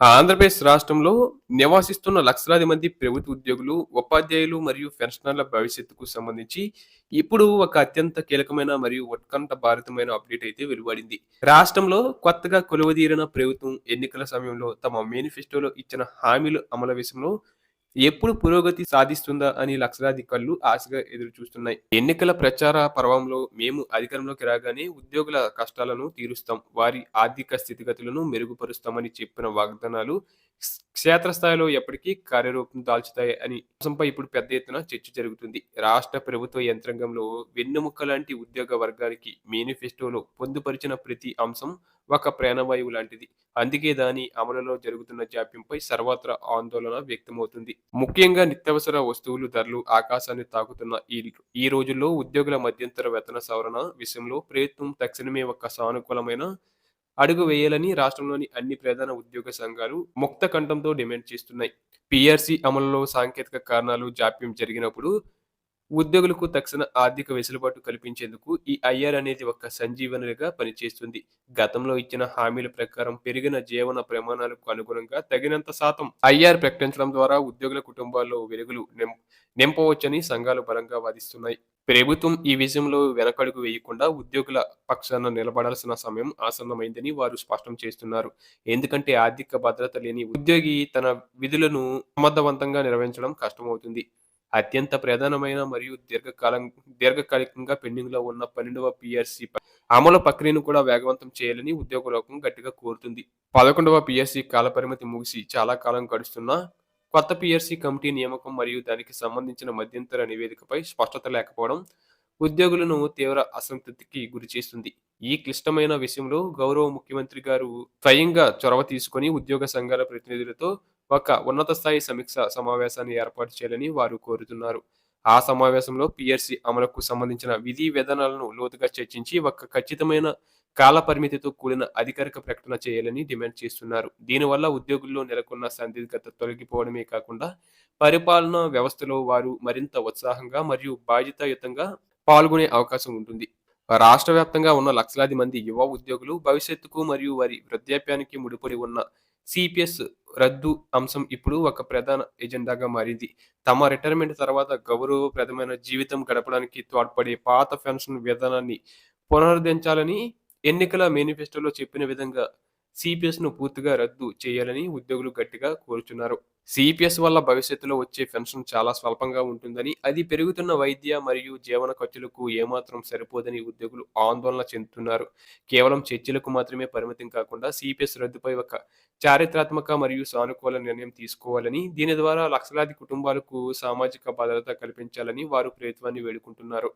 ఆంధ్రప్రదేశ్ రాష్ట్రంలో నివాసిస్తున్న లక్షలాది మంది ప్రభుత్వ ఉద్యోగులు, ఉపాధ్యాయులు మరియు పెన్షనర్ల భవిష్యత్తుకు సంబంధించి ఇప్పుడు ఒక అత్యంత కీలకమైన మరియు ఉత్కంఠభరితమైన అప్డేట్ అయితే వెలువడింది. రాష్ట్రంలో కొత్తగా కొలువుదీరిన ప్రభుత్వం ఎన్నికల సమయంలో తమ మేనిఫెస్టోలో ఇచ్చిన హామీల అమలు విషయంలో ఎప్పుడు పురోగతి సాధిస్తుందా అని లక్షలాది కళ్ళు ఆశగా ఎదురుచూస్తున్నాయి. ఎన్నికల ప్రచార పర్వంలో మేము అధికారంలోకి రాగానే ఉద్యోగుల కష్టాలను తీరుస్తాం, వారి ఆర్థిక స్థితిగతులను మెరుగుపరుస్తామని చెప్పిన వాగ్దానాలు క్షేత్రస్థాయిలో ఎప్పటికీ కార్యరూపం దాల్చుతాయి అని అంశంపై ఇప్పుడు పెద్ద ఎత్తున చర్చ జరుగుతుంది. రాష్ట్ర ప్రభుత్వ యంత్రాంగంలో వెన్నెముక లాంటి ఉద్యోగ వర్గానికి మేనిఫెస్టోలో పొందుపరిచిన ప్రతి అంశం ఒక ప్రాణవాయువు లాంటిది. అందుకే దాని అమలులో జరుగుతున్న జాప్యంపై సర్వత్రా ఆందోళన వ్యక్తమవుతుంది. ముఖ్యంగా నిత్యావసర వస్తువులు ధరలు ఆకాశాన్ని తాకుతున్న ఈ రోజుల్లో ఉద్యోగుల మధ్యంతర వేతన సవరణ విషయంలో ప్రభుత్వం తక్షణమే ఒక సానుకూలమైన అడుగు వేయాలని రాష్ట్రంలోని అన్ని ప్రధాన ఉద్యోగ సంఘాలు ముక్త కంఠంతో డిమాండ్ చేస్తున్నాయి. పీఆర్సీ అమలులో సాంకేతిక కారణాలు జాప్యం జరిగినప్పుడు ఉద్యోగులకు తక్షణ ఆర్థిక వెసులుబాటు కల్పించేందుకు ఈ ఐఆర్ అనేది ఒక సంజీవనిగా పనిచేస్తుంది. గతంలో ఇచ్చిన హామీల ప్రకారం పెరిగిన జీవన ప్రమాణాలకు అనుగుణంగా తగినంత శాతం ఐఆర్ ప్రకటించడం ద్వారా ఉద్యోగుల కుటుంబాల్లో వెలుగులు నింపవచ్చని సంఘాలు బలంగా వాదిస్తున్నాయి. ప్రభుత్వం ఈ విషయంలో వెనకడుగు వేయకుండా ఉద్యోగుల పక్షాన నిలబడాల్సిన సమయం ఆసన్నమైందని వారు స్పష్టం చేస్తున్నారు. ఎందుకంటే ఆర్థిక భద్రత లేని ఉద్యోగి తన విధులను సమర్థవంతంగా నిర్వహించడం కష్టమవుతుంది. అత్యంత ప్రధానమైన మరియు దీర్ఘకాలికంగా పెండింగ్‌లో ఉన్న 12వ పీఆర్‌సీ అమలు ప్రక్రియను కూడా వేగవంతం చేయాలని ఉద్యోగ లోకం గట్టిగా కోరుతుంది. 11వ పీఆర్‌సీ కాలపరిమితి ముగిసి చాలా కాలం గడుస్తున్నా కొత్త పీఆర్‌సీ కమిటీ నియామకం మరియు దానికి సంబంధించిన మధ్యంతర నివేదికపై స్పష్టత లేకపోవడం ఉద్యోగులను తీవ్ర అసంతృప్తికి గురిచేస్తుంది. ఈ క్లిష్టమైన విషయంలో గౌరవ ముఖ్యమంత్రి గారు స్వయంగా చొరవ తీసుకొని ఉద్యోగ సంఘాల ప్రతినిధులతో ఒక ఉన్నత స్థాయి సమీక్ష సమావేశాన్ని ఏర్పాటు చేయాలని వారు కోరుతున్నారు. ఆ సమావేశంలో పీఆర్‌సీ అమలుకు సంబంధించిన విధి విధానాలను లోతుగా చర్చించి ఒక ఖచ్చితమైన కాల పరిమితితో కూడిన అధికారిక ప్రకటన చేయాలని డిమాండ్ చేస్తున్నారు. దీనివల్ల ఉద్యోగుల్లో నెలకొన్న సందిగ్ధత తొలగిపోవడమే కాకుండా పరిపాలనా వ్యవస్థలో వారు మరింత ఉత్సాహంగా మరియు బాధ్యతాయుతంగా పాల్గొనే అవకాశం ఉంటుంది. రాష్ట్ర వ్యాప్తంగా ఉన్న లక్షలాది మంది యువ ఉద్యోగులు భవిష్యత్తుకు మరియు వారి వృద్ధాప్యానికి ముడిపడి ఉన్న సిపిఎస్ రద్దు అంశం ఇప్పుడు ఒక ప్రధాన ఎజెండాగా మారింది. తమ రిటైర్మెంట్ తర్వాత గౌరవప్రదమైన జీవితం గడపడానికి తోడ్పడే పాత పెన్షన్ విధానాన్ని పునరుద్ధరించాలని ఎన్నికల మేనిఫెస్టోలో చెప్పిన విధంగా సిపిఎస్‌ను పూర్తిగా రద్దు చేయాలని ఉద్యోగులు గట్టిగా కోరుచున్నారు. సిపిఎస్ వల్ల భవిష్యత్తులో వచ్చే పెన్షన్ చాలా స్వల్పంగా ఉంటుందని, అది పెరుగుతున్న వైద్య మరియు జీవన ఖర్చులకు ఏమాత్రం సరిపోదని ఉద్యోగులు ఆందోళన చెందుతున్నారు. కేవలం చర్చలకు మాత్రమే పరిమితం కాకుండా సిపిఎస్ రద్దుపై ఒక చారిత్రాత్మక మరియు సానుకూల నిర్ణయం తీసుకోవాలని, దీని ద్వారా లక్షలాది కుటుంబాలకు సామాజిక భద్రత కల్పించాలని వారు ప్రభుత్వాన్ని వేడుకుంటున్నారు.